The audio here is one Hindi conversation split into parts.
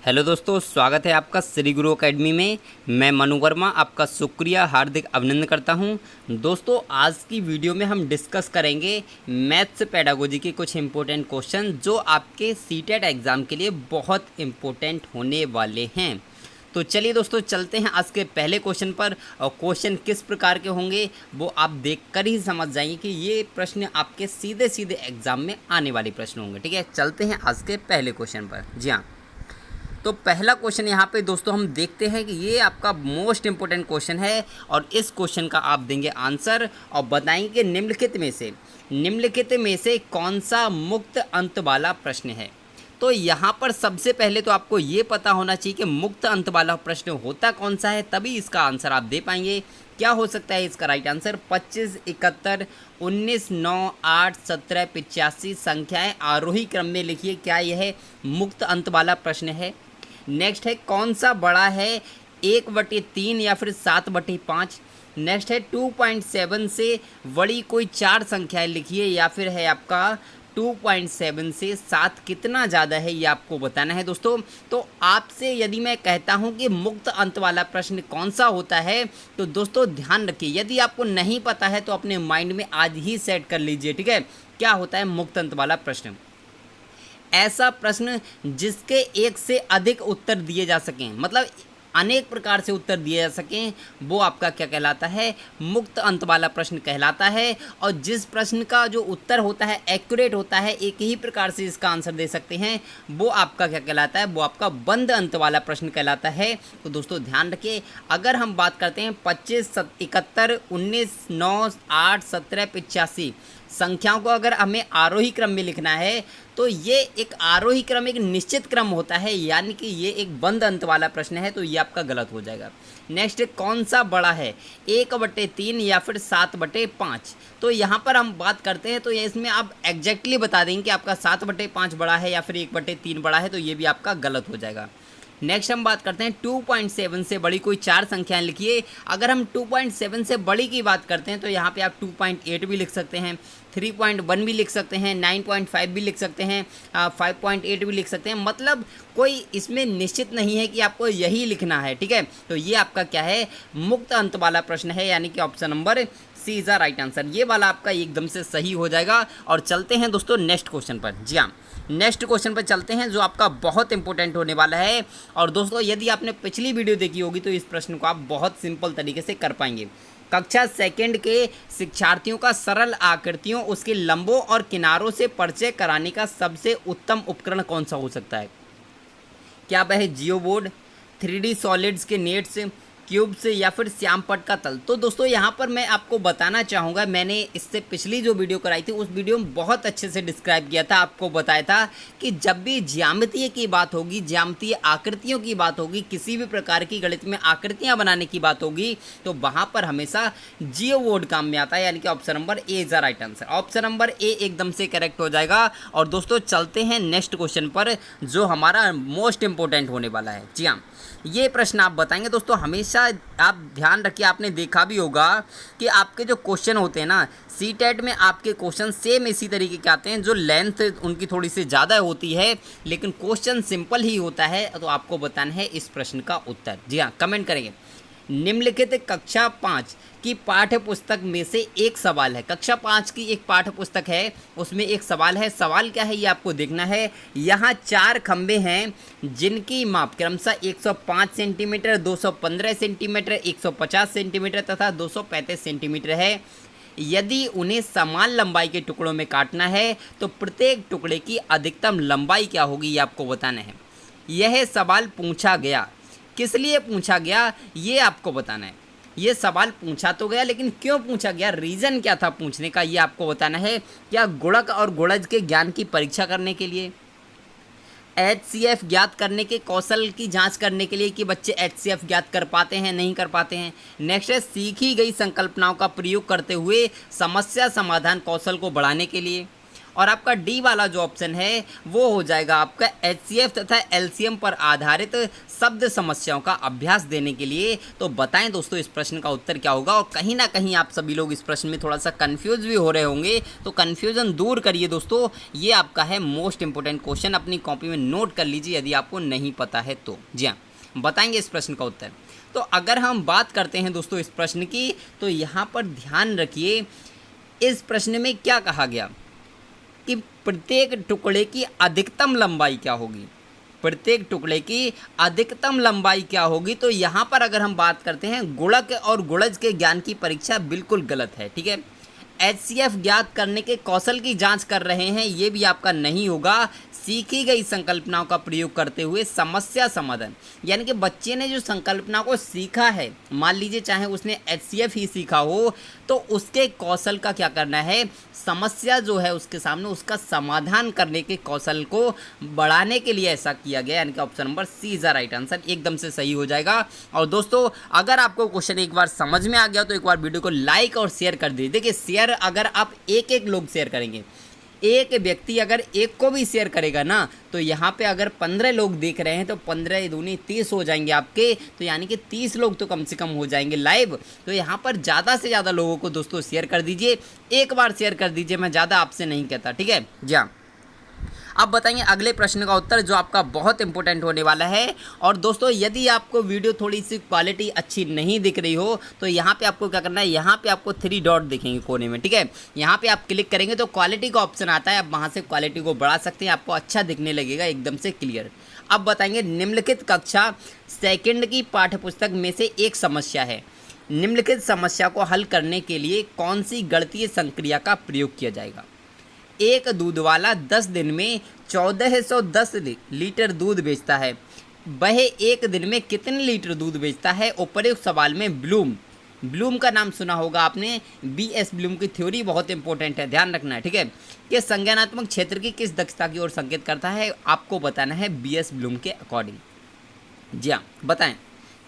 हेलो दोस्तों, स्वागत है आपका श्री गुरु एकेडमी में। मैं मनु वर्मा आपका शुक्रिया हार्दिक अभिनंदन करता हूं। दोस्तों, आज की वीडियो में हम डिस्कस करेंगे मैथ्स पेडागोजी के कुछ इम्पोर्टेंट क्वेश्चन जो आपके सीटेट एग्ज़ाम के लिए बहुत इम्पोर्टेंट होने वाले हैं। तो चलिए दोस्तों, चलते हैं आज के पहले क्वेश्चन पर। और क्वेश्चन किस प्रकार के होंगे वो आप देखकर ही समझ जाएंगे कि ये प्रश्न आपके सीधे सीधे एग्ज़ाम में आने वाले प्रश्न होंगे। ठीक है, चलते हैं आज के पहले क्वेश्चन पर। जी हाँ, तो पहला क्वेश्चन यहाँ पे दोस्तों हम देखते हैं कि ये आपका मोस्ट इम्पोर्टेंट क्वेश्चन है और इस क्वेश्चन का आप देंगे आंसर और बताएंगे कि निम्नलिखित में से कौन सा मुक्त अंत वाला प्रश्न है। तो यहाँ पर सबसे पहले तो आपको ये पता होना चाहिए कि मुक्त अंत वाला प्रश्न होता कौन सा है, तभी इसका आंसर आप दे पाएंगे। क्या हो सकता है इसका राइट आंसर? 25, 71, 19, 9, 8, 17, 85 संख्याएं आरोही क्रम में लिखिए। क्या यह मुक्त अंत वाला प्रश्न है? नेक्स्ट है कौन सा बड़ा है 1/3 या फिर 7/5। नेक्स्ट है 2.7 से बड़ी कोई 4 संख्याएं लिखिए, या फिर है आपका 2.7 से 7 कितना ज़्यादा है, ये आपको बताना है दोस्तों। तो आपसे यदि मैं कहता हूं कि मुक्त अंत वाला प्रश्न कौन सा होता है, तो दोस्तों ध्यान रखिए, यदि आपको नहीं पता है तो अपने माइंड में आज ही सेट कर लीजिए। ठीक है, क्या होता है मुक्त अंत वाला प्रश्न? ऐसा प्रश्न जिसके एक से अधिक उत्तर दिए जा सकें, मतलब अनेक प्रकार से उत्तर दिए जा सकें, वो आपका क्या कहलाता है? मुक्त अंत वाला प्रश्न कहलाता है। और जिस प्रश्न का जो उत्तर होता है एक्यूरेट होता है, एक ही प्रकार से इसका आंसर दे सकते हैं, वो आपका क्या कहलाता है? वो आपका बंद अंत वाला प्रश्न कहलाता है। तो दोस्तों ध्यान रखिए, अगर हम बात करते हैं 25, 71, 19, 9, 8, 17, 85 संख्याओं को अगर हमें आरोही क्रम में लिखना है, तो ये एक आरोही क्रम एक निश्चित क्रम होता है, यानी कि ये एक बंद अंत वाला प्रश्न है, तो ये आपका गलत हो जाएगा। नेक्स्ट, कौन सा बड़ा है 1/3 या फिर 7/5। तो यहाँ पर हम बात करते हैं तो ये इसमें आप एग्जैक्टली बता देंगे कि आपका 7/5 बड़ा है या फिर 1/3 बड़ा है, तो ये भी आपका गलत हो जाएगा। नेक्स्ट हम बात करते हैं 2.7 से बड़ी कोई 4 संख्याएं लिखिए। अगर हम 2.7 से बड़ी की बात करते हैं तो यहाँ पे आप 2.8 भी लिख सकते हैं, 3.1 भी लिख सकते हैं, 9.5 भी लिख सकते हैं, 5.8 भी लिख सकते हैं। मतलब कोई इसमें निश्चित नहीं है कि आपको यही लिखना है। ठीक है, तो ये आपका क्या है? मुक्त अंत वाला प्रश्न है, यानी कि option number C is the right answer. ये वाला आपका एकदम से सही हो जाएगा। और चलते हैं दोस्तों नेक्स्ट क्वेश्चन पर। जी हाँ, नेक्स्ट क्वेश्चन पर चलते हैं जो आपका बहुत इंपॉर्टेंट होने वाला है। और दोस्तों यदि आपने पिछली वीडियो देखी होगी तो इस प्रश्न को आप बहुत सिंपल तरीके से कर पाएंगे। कक्षा सेकंड के शिक्षार्थियों का सरल आकृतियों, उसके लंबों और किनारों से परिचय कराने का सबसे उत्तम उपकरण कौन सा हो सकता है? क्या वह जियो बोर्ड, 3D सॉलिड्स के नेट्स, क्यूब से, या फिर श्यामपट्ट का तल? तो दोस्तों यहाँ पर मैं आपको बताना चाहूँगा, मैंने इससे पिछली जो वीडियो कराई थी उस वीडियो में बहुत अच्छे से डिस्क्राइब किया था, आपको बताया था कि जब भी ज्यामितीय की बात होगी, ज्यामितीय आकृतियों की बात होगी, किसी भी प्रकार की गणित में आकृतियाँ बनाने की बात होगी, तो वहाँ पर हमेशा जियो बोर्ड काम में आता है, यानी कि option number A is the right answer. Option number A एकदम से करेक्ट हो जाएगा। और दोस्तों चलते हैं नेक्स्ट क्वेश्चन पर जो हमारा मोस्ट इंपॉर्टेंट होने वाला है। जी हाँ, ये प्रश्न आप बताएंगे दोस्तों। हमेशा आप ध्यान रखिए, आपने देखा भी होगा कि आपके जो क्वेश्चन होते हैं ना, सीटेट में आपके क्वेश्चन सेम इसी तरीके के आते हैं, जो लेंथ उनकी थोड़ी सी ज़्यादा होती है लेकिन क्वेश्चन सिंपल ही होता है। तो आपको बताना है इस प्रश्न का उत्तर। जी हाँ, कमेंट करेंगे। निम्नलिखित कक्षा 5 की पाठ्य पुस्तक में से एक सवाल है। कक्षा 5 की एक पाठ्य पुस्तक है, उसमें एक सवाल है। सवाल क्या है ये आपको देखना है। यहाँ 4 खंबे हैं जिनकी माप क्रमशः 105 सेंटीमीटर, 215 सेंटीमीटर, 150 सेंटीमीटर तथा 235 सेंटीमीटर है। यदि उन्हें समान लंबाई के टुकड़ों में काटना है तो प्रत्येक टुकड़े की अधिकतम लंबाई क्या होगी, ये आपको बताना है। यह सवाल पूछा गया, किस लिए पूछा गया ये आपको बताना है। ये सवाल पूछा तो गया, लेकिन क्यों पूछा गया, रीज़न क्या था पूछने का, ये आपको बताना है। क्या गुणक और गुणज के ज्ञान की परीक्षा करने के लिए, HCF ज्ञात करने के कौशल की जांच करने के लिए कि बच्चे HCF ज्ञात कर पाते हैं नहीं कर पाते हैं। नेक्स्ट है सीखी गई संकल्पनाओं का प्रयोग करते हुए समस्या समाधान कौशल को बढ़ाने के लिए। और आपका डी वाला जो ऑप्शन है वो हो जाएगा आपका HCF तथा LCM पर आधारित शब्द समस्याओं का अभ्यास देने के लिए। तो बताएं दोस्तों इस प्रश्न का उत्तर क्या होगा। और कहीं ना कहीं आप सभी लोग इस प्रश्न में थोड़ा सा कंफ्यूज भी हो रहे होंगे, तो कंफ्यूजन दूर करिए दोस्तों। ये आपका है मोस्ट इंपोर्टेंट क्वेश्चन, अपनी कॉपी में नोट कर लीजिए यदि आपको नहीं पता है तो। जी हाँ, बताएंगे इस प्रश्न का उत्तर। तो अगर हम बात करते हैं दोस्तों इस प्रश्न की, तो यहाँ पर ध्यान रखिए इस प्रश्न में क्या कहा गया कि प्रत्येक टुकड़े की अधिकतम लंबाई क्या होगी। प्रत्येक टुकड़े की अधिकतम लंबाई क्या होगी। तो यहाँ पर अगर हम बात करते हैं गुणक और गुणज के ज्ञान की परीक्षा बिल्कुल गलत है, ठीक है। HCF ज्ञात करने के कौशल की जांच कर रहे हैं, ये भी आपका नहीं होगा। सीखी गई संकल्पनाओं का प्रयोग करते हुए समस्या समाधान, यानी कि बच्चे ने जो संकल्पना को सीखा है, मान लीजिए चाहे उसने HCF ही सीखा हो, तो उसके कौशल का क्या करना है, समस्या जो है उसके सामने उसका समाधान करने के कौशल को बढ़ाने के लिए ऐसा किया गया। यानी कि option number C is the right answer, एकदम से सही हो जाएगा। और दोस्तों अगर आपको क्वेश्चन एक बार समझ में आ गया तो एक बार वीडियो को लाइक और शेयर कर दीजिए। देखिए शेयर अगर आप एक लोग शेयर करेंगे, एक व्यक्ति अगर एक को भी शेयर करेगा ना, तो यहाँ पे अगर 15 लोग देख रहे हैं तो 15 दूनी 30 हो जाएंगे आपके, तो यानी कि 30 लोग तो कम से कम हो जाएंगे लाइव। तो यहाँ पर ज़्यादा से ज़्यादा लोगों को दोस्तों शेयर कर दीजिए, एक बार शेयर कर दीजिए, मैं ज़्यादा आपसे नहीं कहता, ठीक है। जी हाँ, अब बताएंगे अगले प्रश्न का उत्तर जो आपका बहुत इंपॉर्टेंट होने वाला है। और दोस्तों यदि आपको वीडियो थोड़ी सी क्वालिटी अच्छी नहीं दिख रही हो, तो यहाँ पे आपको क्या करना है, यहाँ पे आपको 3 डॉट दिखेंगे कोने में, ठीक है। यहाँ पे आप क्लिक करेंगे तो क्वालिटी का ऑप्शन आता है, आप वहाँ से क्वालिटी को बढ़ा सकते हैं, आपको अच्छा दिखने लगेगा, एकदम से क्लियर। अब बताएंगे निम्नलिखित कक्षा सेकेंड की पाठ्यपुस्तक में से एक समस्या है, निम्नलिखित समस्या को हल करने के लिए कौन सी गणितीय संक्रिया का प्रयोग किया जाएगा। एक दूध वाला 10 दिन में 1410 लीटर दूध बेचता है, वह एक दिन में कितने लीटर दूध बेचता है। उपयुक्त सवाल में ब्लूम का नाम सुना होगा आपने, BS ब्लूम की थ्योरी बहुत इंपॉर्टेंट है, ध्यान रखना है, ठीक है। कि संज्ञानात्मक क्षेत्र की किस दक्षता की ओर संकेत करता है, आपको बताना है BS ब्लूम के अकॉर्डिंग। जी हाँ, बताएं,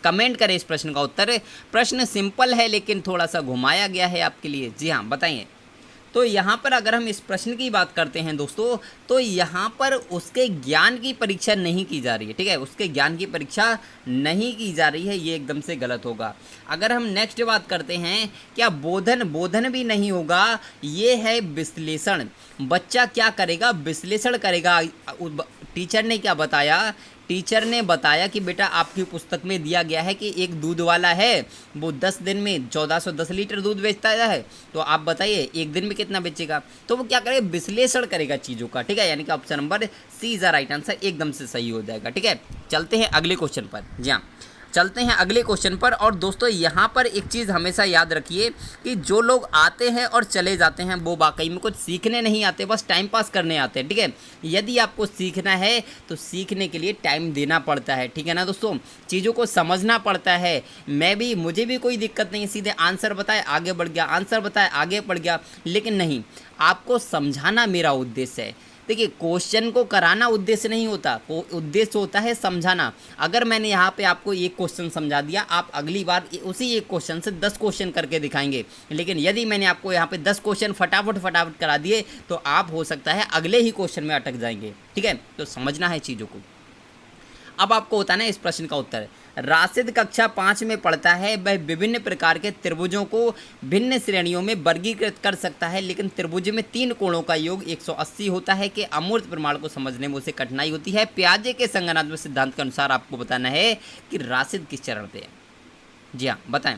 कमेंट करें इस प्रश्न का उत्तर। प्रश्न सिंपल है लेकिन थोड़ा सा घुमाया गया है आपके लिए। जी हाँ, बताइए। तो यहाँ पर अगर हम इस प्रश्न की बात करते हैं दोस्तों, तो यहाँ पर उसके ज्ञान की परीक्षा नहीं की जा रही है, ठीक है, उसके ज्ञान की परीक्षा नहीं की जा रही है, ये एकदम से गलत होगा। अगर हम नेक्स्ट बात करते हैं, क्या बोधन भी नहीं होगा, ये है विश्लेषण। बच्चा क्या करेगा, विश्लेषण करेगा। टीचर ने क्या बताया, टीचर ने बताया कि बेटा आपकी पुस्तक में दिया गया है कि एक दूध वाला है, वो 10 दिन में 1410 लीटर दूध बेचता है, तो आप बताइए एक दिन में कितना बेचेगा। तो वो क्या करेगा, विश्लेषण करेगा चीज़ों का, ठीक है। यानी कि option number C is the right answer, एकदम से सही हो जाएगा, ठीक है। चलते हैं अगले क्वेश्चन पर। जी हाँ, चलते हैं अगले क्वेश्चन पर। और दोस्तों यहाँ पर एक चीज़ हमेशा याद रखिए कि जो लोग आते हैं और चले जाते हैं वो वाकई में कुछ सीखने नहीं आते, बस टाइम पास करने आते हैं, ठीक है। यदि आपको सीखना है तो सीखने के लिए टाइम देना पड़ता है, ठीक है ना दोस्तों, चीज़ों को समझना पड़ता है। मुझे भी कोई दिक्कत नहीं है, सीधे आंसर बताए आगे बढ़ गया, आंसर बताए आगे बढ़ गया, लेकिन नहीं, आपको समझाना मेरा उद्देश्य है। देखिए क्वेश्चन को कराना उद्देश्य नहीं होता, उद्देश्य होता है समझाना। अगर मैंने यहाँ पे आपको एक क्वेश्चन समझा दिया, आप अगली बार उसी एक क्वेश्चन से 10 क्वेश्चन करके दिखाएंगे। लेकिन यदि मैंने आपको यहाँ पे 10 क्वेश्चन फटाफट करा दिए तो आप हो सकता है अगले ही क्वेश्चन में अटक जाएंगे, ठीक है। तो समझना है चीज़ों को। अब आपको बताना है इस प्रश्न का उत्तर। राशिद कक्षा 5 में पढ़ता है, वह विभिन्न प्रकार के त्रिभुजों को भिन्न श्रेणियों में वर्गीकृत कर सकता है, लेकिन त्रिभुज में 3 कोणों का योग 180 होता है कि अमूर्त प्रमाण को समझने में उसे कठिनाई होती है। पियाजे के संगणनात्मक सिद्धांत के अनुसार आपको बताना है कि राशिद किस चरण पे है। जी हाँ, बताएं।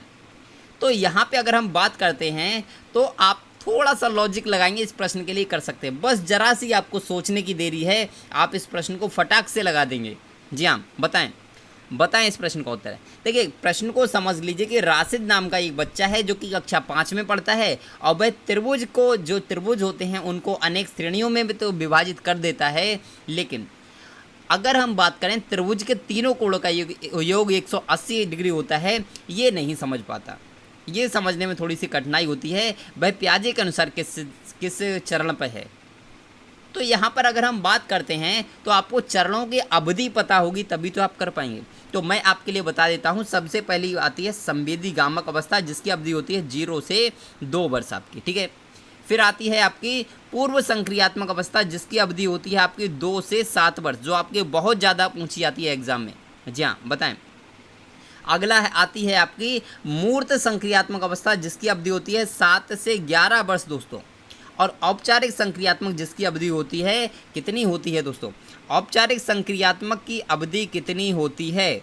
तो यहाँ पे अगर हम बात करते हैं तो आप थोड़ा सा लॉजिक लगाएंगे, इस प्रश्न के लिए कर सकते हैं, बस जरा सी आपको सोचने की देरी है, आप इस प्रश्न को फटाक से लगा देंगे। जी हाँ, बताएं इस प्रश्न का उत्तर। देखिए प्रश्न को समझ लीजिए कि राशिद नाम का एक बच्चा है जो कि कक्षा 5 में पढ़ता है, और वह त्रिभुज को, जो त्रिभुज होते हैं उनको अनेक श्रेणियों में भी तो विभाजित कर देता है, लेकिन अगर हम बात करें त्रिभुज के तीनों कोणों का योग 180 डिग्री होता है, ये नहीं समझ पाता, ये समझने में थोड़ी सी कठिनाई होती है। वह पियाजे के अनुसार किस चरण पर है। तो यहाँ पर अगर हम बात करते हैं तो आपको चरणों की अवधि पता होगी तभी तो आप कर पाएंगे। तो मैं आपके लिए बता देता हूँ, सबसे पहली आती है संवेदी गामक अवस्था, जिसकी अवधि होती है 0 से 2 वर्ष आपकी, ठीक है। फिर आती है आपकी पूर्व संक्रियात्मक अवस्था, जिसकी अवधि होती है आपकी 2 से 7 वर्ष, जो आपके बहुत ज़्यादा पूछी आती है एग्जाम में। जी हाँ, बताएं। अगला आती है आपकी मूर्त संक्रियात्मक अवस्था, जिसकी अवधि होती है 7 से 11 वर्ष दोस्तों। और औपचारिक संक्रियात्मक, जिसकी अवधि होती है कितनी होती है दोस्तों? औपचारिक संक्रियात्मक की अवधि कितनी होती है?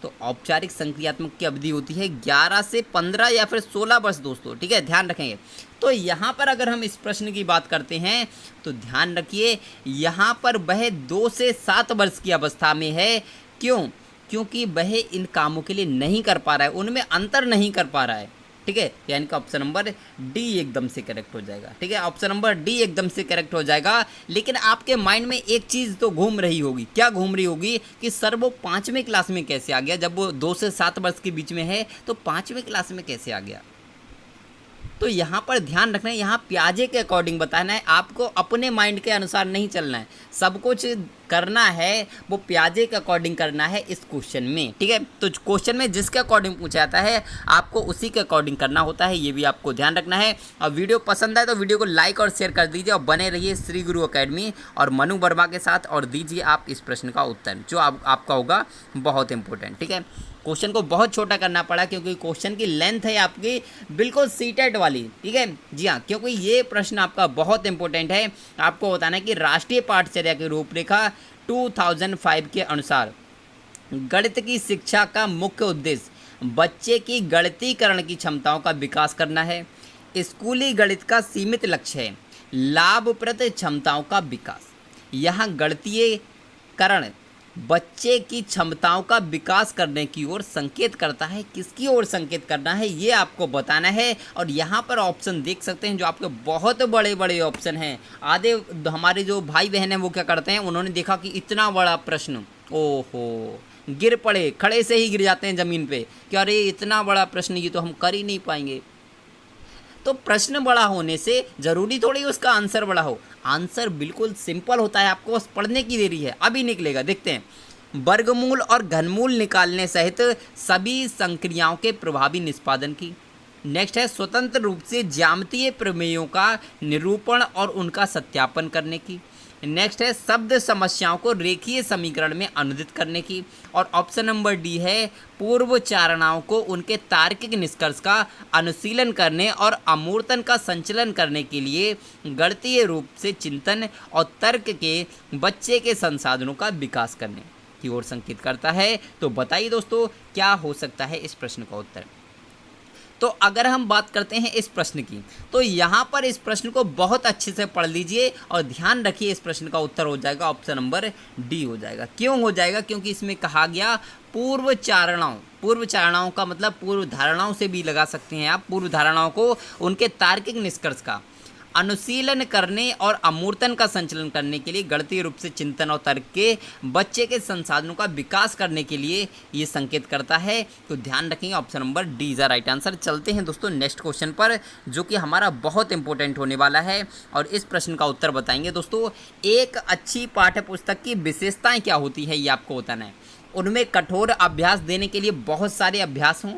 तो औपचारिक संक्रियात्मक की अवधि होती है 11 से 15 या फिर 16 वर्ष दोस्तों, ठीक है, ध्यान रखेंगे। तो यहाँ पर अगर हम इस प्रश्न की बात करते हैं तो ध्यान रखिए, यहाँ पर वह 2 से 7 वर्ष की अवस्था में है। क्यों? क्योंकि वह इन कामों के लिए नहीं कर पा रहा है, उनमें अंतर नहीं कर पा रहा है, ठीक है। यानी कि ऑप्शन नंबर डी एकदम से करेक्ट हो जाएगा, ठीक है, ऑप्शन नंबर डी एकदम से करेक्ट हो जाएगा। लेकिन आपके माइंड में एक चीज़ तो घूम रही होगी, क्या घूम रही होगी कि सर वो 5वीं क्लास में कैसे आ गया? जब वो 2 से 7 वर्ष के बीच में है तो 5वीं क्लास में कैसे आ गया? तो यहाँ पर ध्यान रखना है, यहाँ प्याजे के अकॉर्डिंग बताना है, आपको अपने माइंड के अनुसार नहीं चलना है। सब कुछ करना है वो प्याजे के अकॉर्डिंग करना है इस क्वेश्चन में, ठीक है। तो क्वेश्चन में जिसके अकॉर्डिंग पूछा जाता है आपको उसी के अकॉर्डिंग करना होता है, ये भी आपको ध्यान रखना है। और वीडियो पसंद आए तो वीडियो को लाइक और शेयर कर दीजिए और बने रहिए श्री गुरु एकेडमी और मनु वर्मा के साथ, और दीजिए आप इस प्रश्न का उत्तर जो आपका होगा बहुत इंपॉर्टेंट, ठीक है। क्वेश्चन को बहुत छोटा करना पड़ा क्योंकि क्वेश्चन की लेंथ है आपकी बिल्कुल सीटेट वाली, ठीक है। जी हाँ, क्योंकि ये प्रश्न आपका बहुत इंपॉर्टेंट है। आपको बताना है कि राष्ट्रीय पाठचर्या की रूपरेखा 2005 के अनुसार गणित की शिक्षा का मुख्य उद्देश्य बच्चे की गणितीकरण की क्षमताओं का विकास करना है। स्कूली गणित का सीमित लक्ष्य है लाभप्रद क्षमताओं का विकास। यहाँ गणितीकरण बच्चे की क्षमताओं का विकास करने की ओर संकेत करता है। किसकी ओर संकेत करना है ये आपको बताना है। और यहाँ पर ऑप्शन देख सकते हैं जो आपके बहुत बड़े बड़े ऑप्शन हैं। आधे हमारे जो भाई बहन हैं वो क्या करते हैं, उन्होंने देखा कि इतना बड़ा प्रश्न, ओहो, गिर पड़े, खड़े से ही गिर जाते हैं ज़मीन पे कि अरे इतना बड़ा प्रश्न, ये तो हम कर ही नहीं पाएंगे। तो प्रश्न बड़ा होने से ज़रूरी थोड़ी उसका आंसर बड़ा हो। आंसर बिल्कुल सिंपल होता है, आपको बस पढ़ने की देरी है, अभी निकलेगा, देखते हैं। वर्गमूल और घनमूल निकालने सहित सभी संक्रियाओं के प्रभावी निष्पादन की। नेक्स्ट है स्वतंत्र रूप से ज्यामितीय प्रमेयों का निरूपण और उनका सत्यापन करने की। नेक्स्ट है शब्द समस्याओं को रेखीय समीकरण में अनुदित करने की। और ऑप्शन नंबर डी है पूर्व चारणाओं को उनके तार्किक निष्कर्ष का अनुशीलन करने और अमूर्तन का संचलन करने के लिए गणितीय रूप से चिंतन और तर्क के बच्चे के संसाधनों का विकास करने की ओर संकेत करता है। तो बताइए दोस्तों क्या हो सकता है इस प्रश्न का उत्तर। तो अगर हम बात करते हैं इस प्रश्न की, तो यहाँ पर इस प्रश्न को बहुत अच्छे से पढ़ लीजिए और ध्यान रखिए, इस प्रश्न का उत्तर हो जाएगा ऑप्शन नंबर डी हो जाएगा। क्यों हो जाएगा? क्योंकि इसमें कहा गया पूर्व चारणाओं, पूर्व चारणाओं का मतलब पूर्व धारणाओं से भी लगा सकते हैं आप, पूर्व धारणाओं को उनके तार्किक निष्कर्ष का अनुशीलन करने और अमूर्तन का संचलन करने के लिए गणितीय रूप से चिंतन और तर्क के बच्चे के संसाधनों का विकास करने के लिए ये संकेत करता है। तो ध्यान रखेंगे option number D is the right answer. चलते हैं दोस्तों नेक्स्ट क्वेश्चन पर, जो कि हमारा बहुत इंपॉर्टेंट होने वाला है और इस प्रश्न का उत्तर बताएंगे दोस्तों। एक अच्छी पाठ्य पुस्तक की विशेषताएं क्या होती है ये आपको बताना है। उनमें कठोर अभ्यास देने के लिए बहुत सारे अभ्यास हों,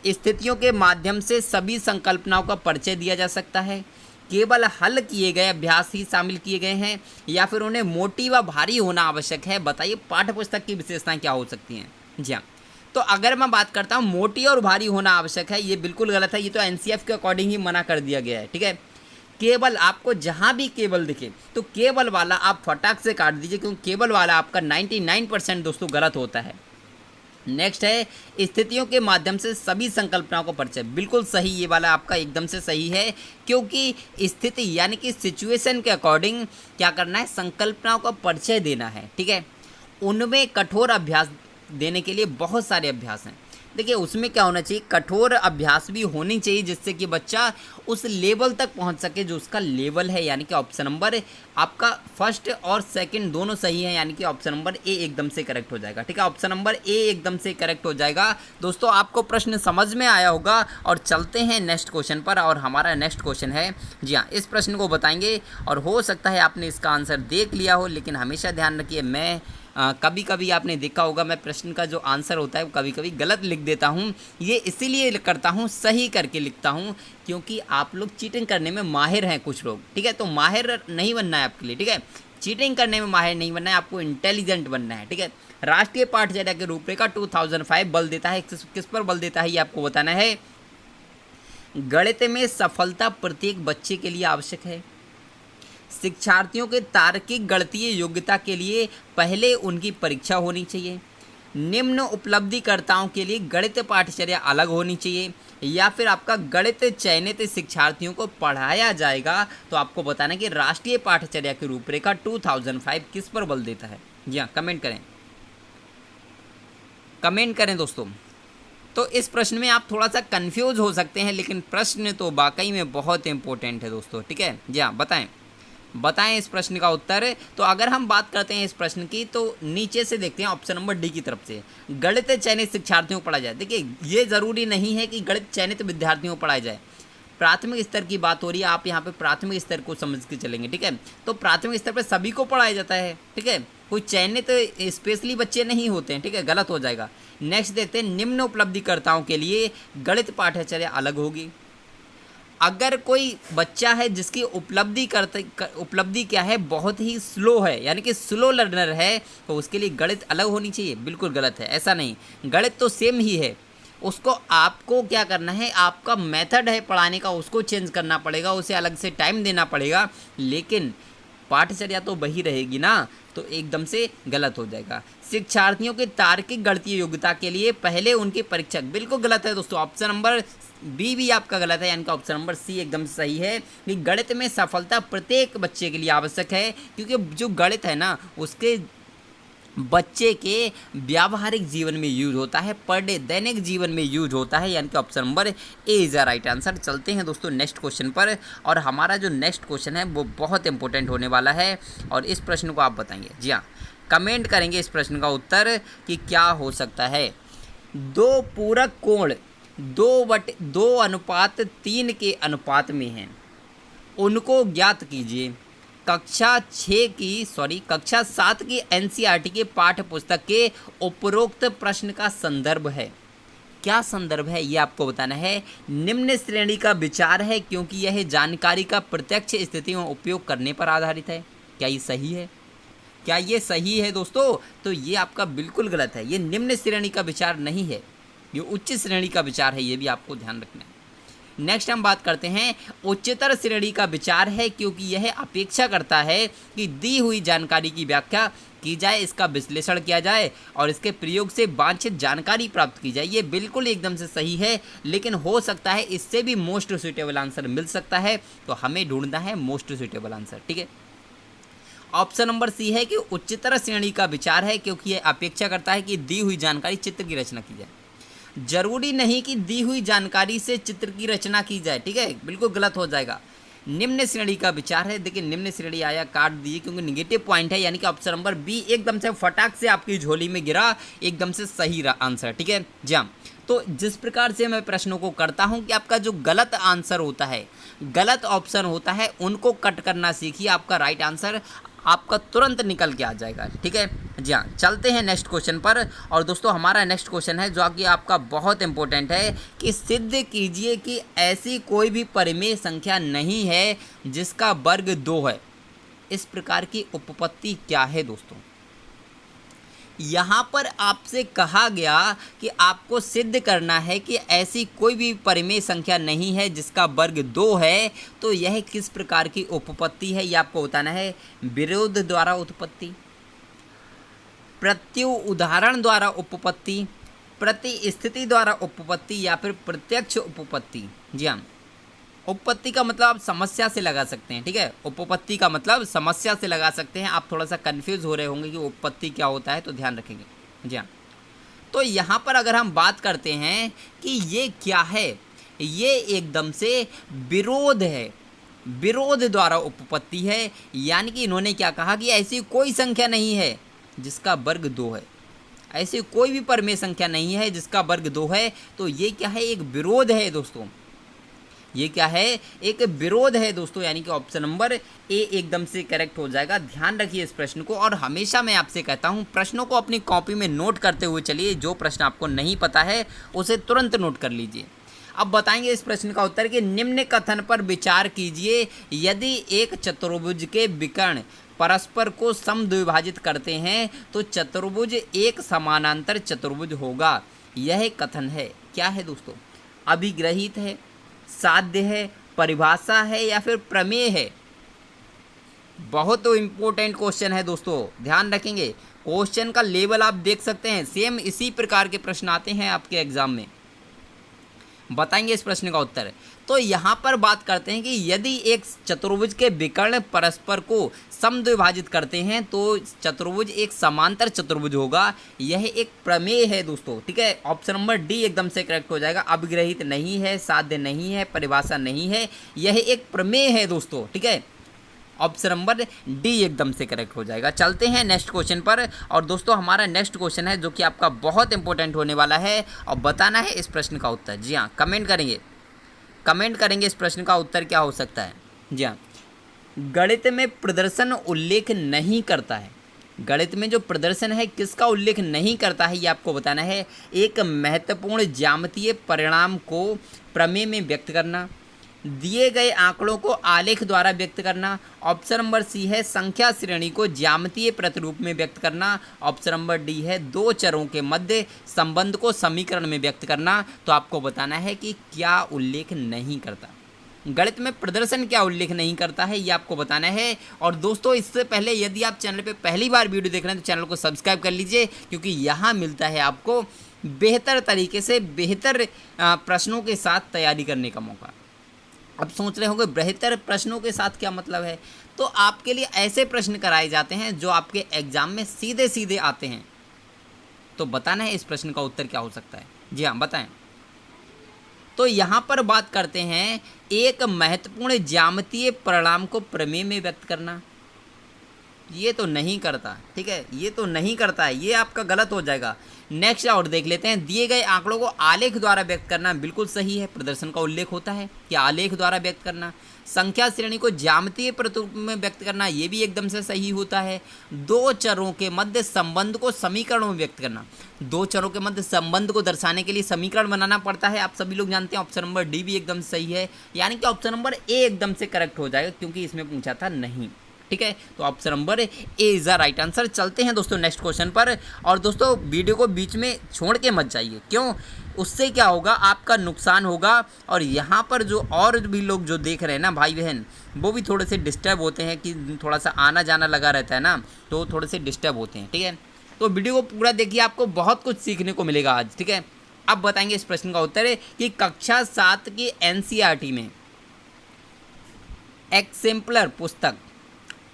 स्थितियों के माध्यम से सभी संकल्पनाओं का परिचय दिया जा सकता है, केवल हल किए गए अभ्यास ही शामिल किए गए हैं, या फिर उन्हें मोटी व भारी होना आवश्यक है। बताइए पाठ्यपुस्तक की विशेषताएं क्या हो सकती हैं। जी हाँ, तो अगर मैं बात करता हूँ मोटी और भारी होना आवश्यक है, ये बिल्कुल गलत है, ये तो एनसीएफ के अकॉर्डिंग ही मना कर दिया गया है, ठीक है। केवल आपको जहाँ भी केवल दिखे तो केवल वाला आप फटाक से काट दीजिए, क्योंकि केवल वाला आपका 99% दोस्तों गलत होता है। नेक्स्ट है स्थितियों के माध्यम से सभी संकल्पनाओं को परिचय, बिल्कुल सही, ये वाला आपका एकदम से सही है, क्योंकि स्थिति यानी कि सिचुएशन के अकॉर्डिंग क्या करना है, संकल्पनाओं का परिचय देना है, ठीक है। उनमें कठोर अभ्यास देने के लिए बहुत सारे अभ्यास हैं। देखिए उसमें क्या होना चाहिए, कठोर अभ्यास भी होनी चाहिए जिससे कि बच्चा उस लेवल तक पहुंच सके जो उसका लेवल है। यानी कि ऑप्शन नंबर आपका फर्स्ट और सेकंड दोनों सही है, यानी कि ऑप्शन नंबर ए एकदम से करेक्ट हो जाएगा, ठीक है। ऑप्शन नंबर ए एकदम से करेक्ट हो जाएगा। दोस्तों आपको प्रश्न समझ में आया होगा और चलते हैं नेक्स्ट क्वेश्चन पर। और हमारा नेक्स्ट क्वेश्चन है, जी हाँ, इस प्रश्न को बताएंगे और हो सकता है आपने इसका आंसर देख लिया हो, लेकिन हमेशा ध्यान रखिए मैं कभी कभी आपने देखा होगा मैं प्रश्न का जो आंसर होता है कभी कभी गलत लिख देता हूँ। ये इसीलिए करता हूँ, सही करके लिखता हूँ, क्योंकि आप लोग चीटिंग करने में माहिर हैं कुछ लोग, ठीक है। तो माहिर नहीं बनना है आपके लिए, ठीक है। चीटिंग करने में माहिर नहीं बनना है, आपको इंटेलिजेंट बनना है, ठीक है। राष्ट्रीय पाठचर्या के रूपरेखा 2005 बल देता है, किस पर बल देता है ये आपको बताना है। गणित में सफलता प्रत्येक बच्चे के लिए आवश्यक है। शिक्षार्थियों के तार्किक गणितीय योग्यता के लिए पहले उनकी परीक्षा होनी चाहिए। निम्न उपलब्धिकर्ताओं के लिए गणित पाठचर्या अलग होनी चाहिए, या फिर आपका गणित चयनित शिक्षार्थियों को पढ़ाया जाएगा। तो आपको बताना है कि राष्ट्रीय पाठचर्या की रूपरेखा 2005 किस पर बल देता है। जी हाँ, कमेंट करें दोस्तों। तो इस प्रश्न में आप थोड़ा सा कंफ्यूज हो सकते हैं, लेकिन प्रश्न तो वाकई में बहुत इंपॉर्टेंट है दोस्तों, ठीक है। जी हाँ, बताएं इस प्रश्न का उत्तर। तो अगर हम बात करते हैं इस प्रश्न की, तो नीचे से देखते हैं ऑप्शन नंबर डी की तरफ से, गणित चयनित शिक्षार्थियों को पढ़ाया जाए। देखिए, ये ज़रूरी नहीं है कि गणित चयनित विद्यार्थियों को पढ़ाया जाए। प्राथमिक स्तर की बात हो रही है, आप यहाँ पे प्राथमिक स्तर को समझ के चलेंगे, ठीक है। तो प्राथमिक स्तर पर सभी को पढ़ाया जाता है, ठीक है। कोई चयनित स्पेशली बच्चे नहीं होते हैं, ठीक है, गलत हो जाएगा। नेक्स्ट देखते हैं, निम्न उपलब्धिकर्ताओं के लिए गणित पाठ्यचर्या अलग होगी। अगर कोई बच्चा है जिसकी उपलब्धि क्या है, बहुत ही स्लो है, यानी कि स्लो लर्नर है, तो उसके लिए गणित अलग होनी चाहिए। बिल्कुल गलत है, ऐसा नहीं। गणित तो सेम ही है, उसको आपको क्या करना है, आपका मेथड है पढ़ाने का, उसको चेंज करना पड़ेगा, उसे अलग से टाइम देना पड़ेगा, लेकिन पाठचर्या तो वही रहेगी ना, तो एकदम से गलत हो जाएगा। शिक्षार्थियों की तार्किक गणितीय योग्यता के लिए पहले उनकी परीक्षा, बिल्कुल गलत है दोस्तों। ऑप्शन नंबर बी भी आपका गलत है, यानी कि ऑप्शन नंबर सी एकदम सही है कि गणित में सफलता प्रत्येक बच्चे के लिए आवश्यक है, क्योंकि जो गणित है ना, उसके बच्चे के व्यावहारिक जीवन में यूज होता है, पर डे दैनिक जीवन में यूज होता है, यानी कि option number A is a right answer. चलते हैं दोस्तों नेक्स्ट क्वेश्चन पर, और हमारा जो नेक्स्ट क्वेश्चन है वो बहुत इंपॉर्टेंट होने वाला है, और इस प्रश्न को आप बताएंगे। जी हाँ, कमेंट करेंगे इस प्रश्न का उत्तर कि क्या हो सकता है। दो पूरक कोण 2:2:3 के अनुपात में हैं, उनको ज्ञात कीजिए। कक्षा 7 की एनसीईआरटी के पाठ्य पुस्तक के उपरोक्त प्रश्न का संदर्भ है। क्या संदर्भ है ये आपको बताना है। निम्न श्रेणी का विचार है, क्योंकि यह जानकारी का प्रत्यक्ष स्थिति में उपयोग करने पर आधारित है। क्या ये सही है? क्या ये सही है दोस्तों? तो ये आपका बिल्कुल गलत है। ये निम्न श्रेणी का विचार नहीं है, ये उच्च श्रेणी का विचार है, ये भी आपको ध्यान रखना है। नेक्स्ट हम बात करते हैं, उच्चतर श्रेणी का विचार है, क्योंकि यह अपेक्षा करता है कि दी हुई जानकारी की व्याख्या की जाए, इसका विश्लेषण किया जाए और इसके प्रयोग से वांछित जानकारी प्राप्त की जाए। ये बिल्कुल एकदम से सही है, लेकिन हो सकता है इससे भी मोस्ट सुटेबल आंसर मिल सकता है, तो हमें ढूंढना है मोस्ट सुटेबल आंसर, ठीक है। ऑप्शन नंबर सी है कि उच्चतर श्रेणी का विचार है, क्योंकि यह अपेक्षा करता है कि दी हुई जानकारी चित्र की रचना की जाए। जरूरी नहीं कि दी हुई जानकारी से चित्र की रचना की जाए, ठीक है, बिल्कुल गलत हो जाएगा। निम्न श्रेणी का विचार है, देखिए निम्न श्रेणी आया, काट दिए क्योंकि निगेटिव पॉइंट है, यानी कि ऑप्शन नंबर बी एकदम से फटाक से आपकी झोली में गिरा, एकदम से सही आंसर, ठीक है। जी हाँ, तो जिस प्रकार से मैं प्रश्नों को करता हूं कि आपका जो गलत आंसर होता है, गलत ऑप्शन होता है, उनको कट करना सीखिए, आपका राइट आंसर आपका तुरंत निकल के आ जाएगा, ठीक है। जी हाँ, चलते हैं नेक्स्ट क्वेश्चन पर। और दोस्तों हमारा नेक्स्ट क्वेश्चन है जो कि आपका बहुत इंपॉर्टेंट है कि सिद्ध कीजिए कि ऐसी कोई भी परिमेय संख्या नहीं है जिसका वर्ग 2 है। इस प्रकार की उपपत्ति क्या है दोस्तों? यहाँ पर आपसे कहा गया कि आपको सिद्ध करना है कि ऐसी कोई भी परिमेय संख्या नहीं है जिसका वर्ग 2 है। तो यह किस प्रकार की उपपत्ति है ये आपको बताना है। विरोध द्वारा उत्पत्ति, प्रत्युदाहरण द्वारा उपपत्ति, प्रतिस्थिति द्वारा उपपत्ति, या फिर प्रत्यक्ष उपपत्ति। जी हाँ, उपपत्ति का मतलब आप समस्या से लगा सकते हैं, ठीक है। उपपत्ति का मतलब समस्या से लगा सकते हैं। आप थोड़ा सा कंफ्यूज हो रहे होंगे कि उपपत्ति क्या होता है, तो ध्यान रखेंगे। जी हाँ, तो यहाँ पर अगर हम बात करते हैं कि ये क्या है, ये एकदम से विरोध है, विरोध द्वारा उपपत्ति है। यानी कि इन्होंने क्या कहा कि ऐसी कोई संख्या नहीं है जिसका वर्ग 2 है, ऐसी कोई भी परिमेय संख्या नहीं है जिसका वर्ग 2 है। तो ये क्या है? एक विरोध है दोस्तों। ये क्या है? एक विरोध है दोस्तों, यानी कि ऑप्शन नंबर ए एकदम से करेक्ट हो जाएगा। ध्यान रखिए इस प्रश्न को, और हमेशा मैं आपसे कहता हूँ प्रश्नों को अपनी कॉपी में नोट करते हुए चलिए। जो प्रश्न आपको नहीं पता है उसे तुरंत नोट कर लीजिए। अब बताएंगे इस प्रश्न का उत्तर कि निम्न कथन पर विचार कीजिए, यदि एक चतुर्भुज के विकर्ण परस्पर को समद्विभाजित करते हैं तो चतुर्भुज एक समानांतर चतुर्भुज होगा। यह कथन है, क्या है दोस्तों? अभिग्रहित है, साध्य है, परिभाषा है या फिर प्रमेय है? बहुत इंपॉर्टेंट क्वेश्चन है दोस्तों, ध्यान रखेंगे। क्वेश्चन का लेवल आप देख सकते हैं, सेम इसी प्रकार के प्रश्न आते हैं आपके एग्जाम में। बताएंगे इस प्रश्न का उत्तर। तो यहाँ पर बात करते हैं कि यदि एक चतुर्भुज के विकर्ण परस्पर को समद्विभाजित करते हैं तो चतुर्भुज एक समांतर चतुर्भुज होगा। यह एक प्रमेय है दोस्तों, ठीक है। ऑप्शन नंबर डी एकदम से करेक्ट हो जाएगा। अभिग्रहित नहीं है, साध्य नहीं है, परिभाषा नहीं है, यह एक प्रमेय है दोस्तों, ठीक है। ऑप्शन नंबर डी एकदम से करेक्ट हो जाएगा। चलते हैं नेक्स्ट क्वेश्चन पर। और दोस्तों हमारा नेक्स्ट क्वेश्चन है जो कि आपका बहुत इंपॉर्टेंट होने वाला है और बताना है इस प्रश्न का उत्तर। जी हाँ, कमेंट करेंगे इस प्रश्न का उत्तर क्या हो सकता है। जी हाँ, गणित में प्रदर्शन उल्लेख नहीं करता है। गणित में जो प्रदर्शन है किसका उल्लेख नहीं करता है ये आपको बताना है। एक महत्वपूर्ण ज्यामितीय परिणाम को प्रमेय में व्यक्त करना, दिए गए आंकड़ों को आलेख द्वारा व्यक्त करना। ऑप्शन नंबर सी है संख्या श्रेणी को ज्यामितीय प्रतिरूप में व्यक्त करना। ऑप्शन नंबर डी है दो चरों के मध्य संबंध को समीकरण में व्यक्त करना। तो आपको बताना है कि क्या उल्लेख नहीं करता, गणित में प्रदर्शन क्या उल्लेख नहीं करता है ये आपको बताना है। और दोस्तों इससे पहले यदि आप चैनल पे पहली बार वीडियो देख रहे हैं तो चैनल को सब्सक्राइब कर लीजिए, क्योंकि यहाँ मिलता है आपको बेहतर तरीके से बेहतर प्रश्नों के साथ तैयारी करने का मौका। अब सोच रहे होंगे बेहतर प्रश्नों के साथ क्या मतलब है? तो आपके लिए ऐसे प्रश्न कराए जाते हैं जो आपके एग्जाम में सीधे सीधे आते हैं। तो बताना है इस प्रश्न का उत्तर क्या हो सकता है। जी हाँ, बताएं। तो यहाँ पर बात करते हैं एक महत्वपूर्ण ज्यामितीय परिणाम को प्रमेय में व्यक्त करना। ये तो नहीं करता, ठीक है, ये तो नहीं करता है, ये आपका गलत हो जाएगा। नेक्स्ट और देख लेते हैं, दिए गए आंकड़ों को आलेख द्वारा व्यक्त करना बिल्कुल सही है, प्रदर्शन का उल्लेख होता है कि आलेख द्वारा व्यक्त करना। संख्या श्रेणी को ज्यामितीय प्रतिरूप में व्यक्त करना, ये भी एकदम से सही होता है। दो चरों के मध्य संबंध को समीकरणों में व्यक्त करना, दो चरों के मध्य संबंध को दर्शाने के लिए समीकरण बनाना पड़ता है, आप सभी लोग जानते हैं। ऑप्शन नंबर डी भी एकदम सही है, यानी कि ऑप्शन नंबर ए एकदम से करेक्ट हो जाएगा, क्योंकि इसमें पूछा था नहीं, ठीक है। तो option number A is the right answer. चलते हैं दोस्तों नेक्स्ट क्वेश्चन पर। और दोस्तों वीडियो को बीच में छोड़ के मत जाइए, क्यों? उससे क्या होगा, आपका नुकसान होगा। और यहाँ पर जो और भी लोग जो देख रहे हैं ना भाई बहन, वो भी थोड़े से डिस्टर्ब होते हैं कि थोड़ा सा आना जाना लगा रहता है ना, तो थोड़े से डिस्टर्ब होते हैं, ठीक है। तो वीडियो को पूरा देखिए, आपको बहुत कुछ सीखने को मिलेगा आज, ठीक है। अब बताएंगे इस प्रश्न का उत्तर है कि कक्षा 7 की NCERT में एक्सेम्पलर पुस्तक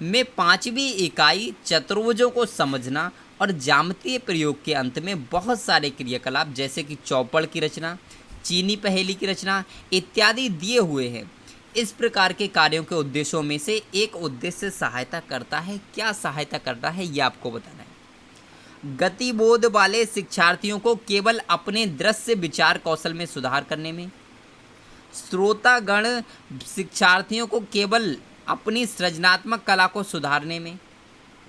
में 5वीं इकाई चतुर्भुजों को समझना और ज्यामितीय प्रयोग के अंत में बहुत सारे क्रियाकलाप जैसे कि चौपड़ की रचना, चीनी पहेली की रचना इत्यादि दिए हुए हैं। इस प्रकार के कार्यों के उद्देश्यों में से एक उद्देश्य सहायता करता है। क्या सहायता करता है ये आपको बताना है। गतिबोध वाले शिक्षार्थियों को केवल अपने दृश्य विचार कौशल में सुधार करने में, श्रोतागण शिक्षार्थियों को केवल अपनी सृजनात्मक कला को सुधारने में।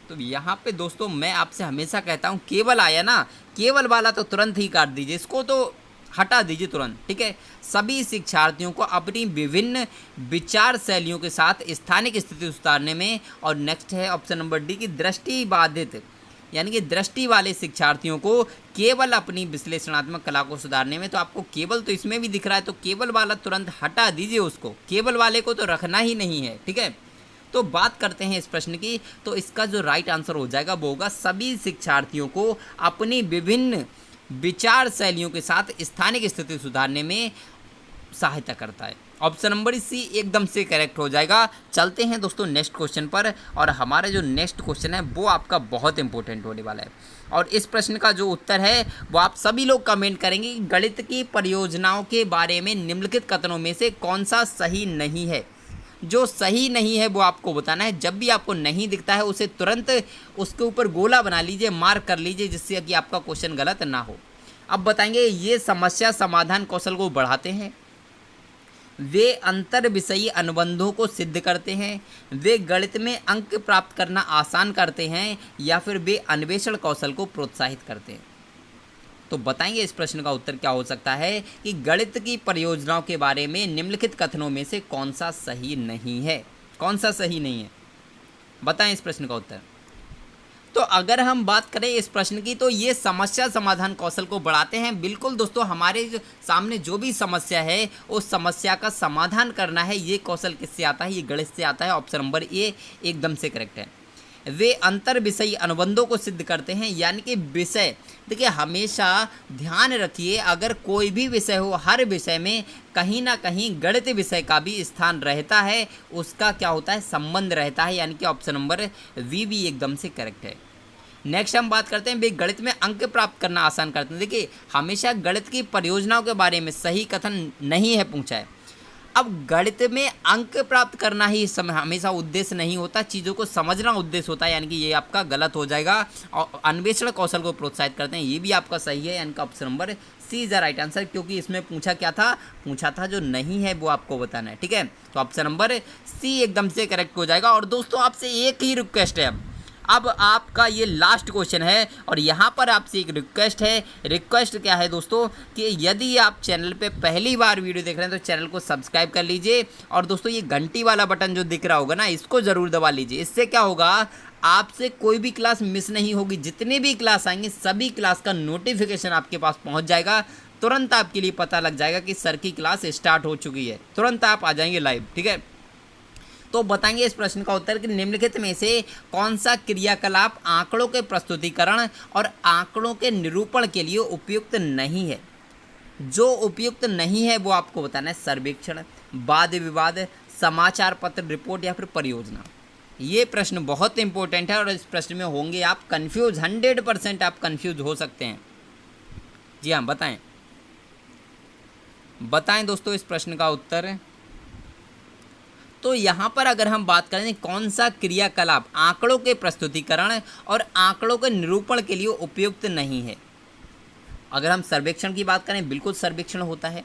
तो यहाँ पे दोस्तों मैं आपसे हमेशा कहता हूँ, केवल आया ना, केवल वाला तो तुरंत ही काट दीजिए, इसको तो हटा दीजिए तुरंत, ठीक है। सभी शिक्षार्थियों को अपनी विभिन्न विचार शैलियों के साथ स्थानिक स्थिति सुधारने में। और नेक्स्ट है ऑप्शन नंबर डी की दृष्टि बाधित, यानी कि दृष्टि वाले शिक्षार्थियों को केवल अपनी विश्लेषणात्मक कला को सुधारने में। तो आपको केवल तो इसमें भी दिख रहा है, तो केवल वाला तुरंत हटा दीजिए उसको, केवल वाले को तो रखना ही नहीं है, ठीक है। तो बात करते हैं इस प्रश्न की, तो इसका जो राइट आंसर हो जाएगा वो होगा सभी शिक्षार्थियों को अपनी विभिन्न विचार शैलियों के साथ स्थानिक स्थिति सुधारने में सहायता करता है। ऑप्शन नंबर सी एकदम से करेक्ट हो जाएगा। चलते हैं दोस्तों नेक्स्ट क्वेश्चन पर। और हमारा जो नेक्स्ट क्वेश्चन है वो आपका बहुत इंपॉर्टेंट होने वाला है। और इस प्रश्न का जो उत्तर है वो आप सभी लोग कमेंट करेंगे कि गणित की परियोजनाओं के बारे में निम्नलिखित कथनों में से कौन सा सही नहीं है। जो सही नहीं है वो आपको बताना है। जब भी आपको नहीं दिखता है उसे तुरंत उसके ऊपर गोला बना लीजिए, मार्क कर लीजिए, जिससे कि आपका क्वेश्चन गलत ना हो। अब बताएंगे, ये समस्या समाधान कौशल को बढ़ाते हैं, वे अंतर विषयी अनुबंधों को सिद्ध करते हैं, वे गणित में अंक प्राप्त करना आसान करते हैं, या फिर वे अन्वेषण कौशल को प्रोत्साहित करते हैं। तो बताएंगे इस प्रश्न का उत्तर क्या हो सकता है कि गणित की परियोजनाओं के बारे में निम्नलिखित कथनों में से कौन सा सही नहीं है। कौन सा सही नहीं है, बताएं इस प्रश्न का उत्तर। तो अगर हम बात करें इस प्रश्न की, तो ये समस्या समाधान कौशल को बढ़ाते हैं। बिल्कुल दोस्तों, हमारे सामने जो भी समस्या है उस समस्या का समाधान करना है, ये कौशल किससे आता है, ये गणित से आता है। ऑप्शन नंबर ए एकदम से करेक्ट है। वे अंतर विषयी अनुबंधों को सिद्ध करते हैं, यानी कि विषय, देखिए हमेशा ध्यान रखिए, अगर कोई भी विषय हो, हर विषय में कहीं ना कहीं गणित विषय का भी स्थान रहता है, उसका क्या होता है, संबंध रहता है, यानी कि ऑप्शन नंबर वी भी एकदम से करेक्ट है। नेक्स्ट हम बात करते हैं वे गणित में अंक प्राप्त करना आसान करते हैं। देखिए हमेशा गणित की परियोजनाओं के बारे में सही कथन नहीं है पूछा है। अब गणित में अंक प्राप्त करना ही हमेशा उद्देश्य नहीं होता, चीज़ों को समझना उद्देश्य होता है, यानी कि ये आपका गलत हो जाएगा। और अन्वेषण कौशल को प्रोत्साहित करते हैं, ये भी आपका सही है, यानी कि option number C is the right answer, क्योंकि इसमें पूछा क्या था, पूछा था जो नहीं है वो आपको बताना है। ठीक है, तो ऑप्शन नंबर सी एकदम से करेक्ट हो जाएगा। और दोस्तों आपसे एक ही रिक्वेस्ट है, अब आपका ये लास्ट क्वेश्चन है और यहाँ पर आपसे एक रिक्वेस्ट है। रिक्वेस्ट क्या है दोस्तों कि यदि आप चैनल पे पहली बार वीडियो देख रहे हैं तो चैनल को सब्सक्राइब कर लीजिए, और दोस्तों ये घंटी वाला बटन जो दिख रहा होगा ना, इसको ज़रूर दबा लीजिए। इससे क्या होगा, आपसे कोई भी क्लास मिस नहीं होगी, जितने भी क्लास आएंगे सभी क्लास का नोटिफिकेशन आपके पास पहुँच जाएगा। तुरंत आपके लिए पता लग जाएगा कि सर की क्लास स्टार्ट हो चुकी है, तुरंत आप आ जाएंगे लाइव। ठीक है, तो बताएंगे इस प्रश्न का उत्तर कि निम्नलिखित में से कौन सा क्रियाकलाप आंकड़ों के प्रस्तुतिकरण और आंकड़ों के निरूपण के लिए उपयुक्त नहीं है। जो उपयुक्त नहीं है वो आपको बताना है। सर्वेक्षण, वाद विवाद, समाचार पत्र, रिपोर्ट या फिर परियोजना। ये प्रश्न बहुत इंपॉर्टेंट है और इस प्रश्न में होंगे आप कंफ्यूज, 100% आप कंफ्यूज हो सकते हैं। जी हाँ, बताएं दोस्तों इस प्रश्न का उत्तर। तो यहाँ पर अगर हम बात करें कौन सा क्रियाकलाप आंकड़ों के प्रस्तुतिकरण और आंकड़ों के निरूपण के लिए उपयुक्त नहीं है। अगर हम सर्वेक्षण की बात करें, बिल्कुल सर्वेक्षण होता है।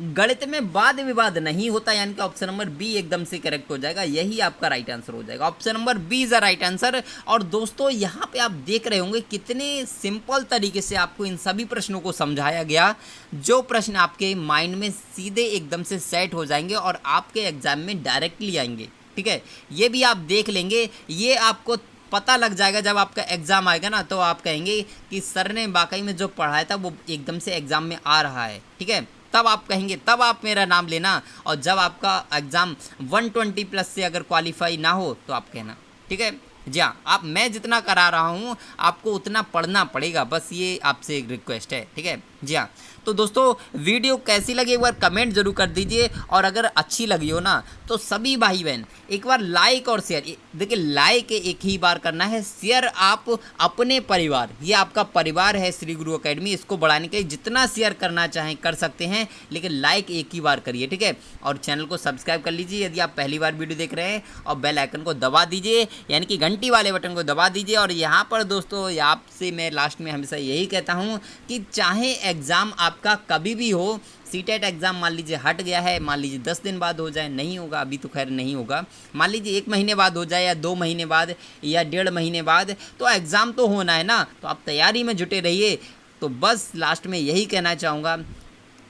गणित में वाद विवाद नहीं होता, यानी कि ऑप्शन नंबर बी एकदम से करेक्ट हो जाएगा, यही आपका राइट आंसर हो जाएगा। Option number B is the right answer. और दोस्तों यहाँ पे आप देख रहे होंगे कितने सिंपल तरीके से आपको इन सभी प्रश्नों को समझाया गया, जो प्रश्न आपके माइंड में सीधे एकदम से सेट हो जाएंगे और आपके एग्जाम में डायरेक्टली आएंगे। ठीक है, ये भी आप देख लेंगे, ये आपको पता लग जाएगा जब आपका एग्ज़ाम आएगा ना, तो आप कहेंगे कि सर ने वाकई में जो पढ़ाया था वो एकदम से एग्ज़ाम में आ रहा है। ठीक है, तब आप कहेंगे, तब आप मेरा नाम लेना। और जब आपका एग्ज़ाम 120 प्लस से अगर क्वालिफाई ना हो तो आप कहना। ठीक है, जी हाँ, मैं जितना करा रहा हूँ आपको उतना पढ़ना पड़ेगा, बस ये आपसे एक रिक्वेस्ट है। ठीक है, जी हाँ। तो दोस्तों वीडियो कैसी लगी एक बार कमेंट जरूर कर दीजिए, और अगर अच्छी लगी हो ना तो सभी भाई बहन एक बार लाइक और शेयर, देखिए लाइक एक ही बार करना है, शेयर आप अपने परिवार, ये आपका परिवार है श्री गुरु एकेडमी, इसको बढ़ाने के लिए जितना शेयर करना चाहें कर सकते हैं, लेकिन लाइक एक ही बार करिए। ठीक है, और चैनल को सब्सक्राइब कर लीजिए यदि आप पहली बार वीडियो देख रहे हैं, और बेल आइकन को दबा दीजिए, यानी कि घंटी वाले बटन को दबा दीजिए। और यहाँ पर दोस्तों आपसे मैं लास्ट में हमेशा यही कहता हूँ कि चाहे एग्ज़ाम आपका कभी भी हो, सीटेट एग्ज़ाम मान लीजिए हट गया है, मान लीजिए 10 दिन बाद हो जाए, नहीं होगा अभी तो खैर नहीं होगा, मान लीजिए 1 महीने बाद हो जाए या 2 महीने बाद या 1.5 महीने बाद, तो एग्ज़ाम तो होना है ना, तो आप तैयारी में जुटे रहिए। तो बस लास्ट में यही कहना चाहूँगा,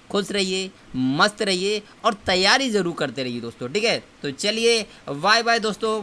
खुश रहिए, मस्त रहिए और तैयारी ज़रूर करते रहिए दोस्तों। ठीक है, तो चलिए बाय बाय दोस्तों।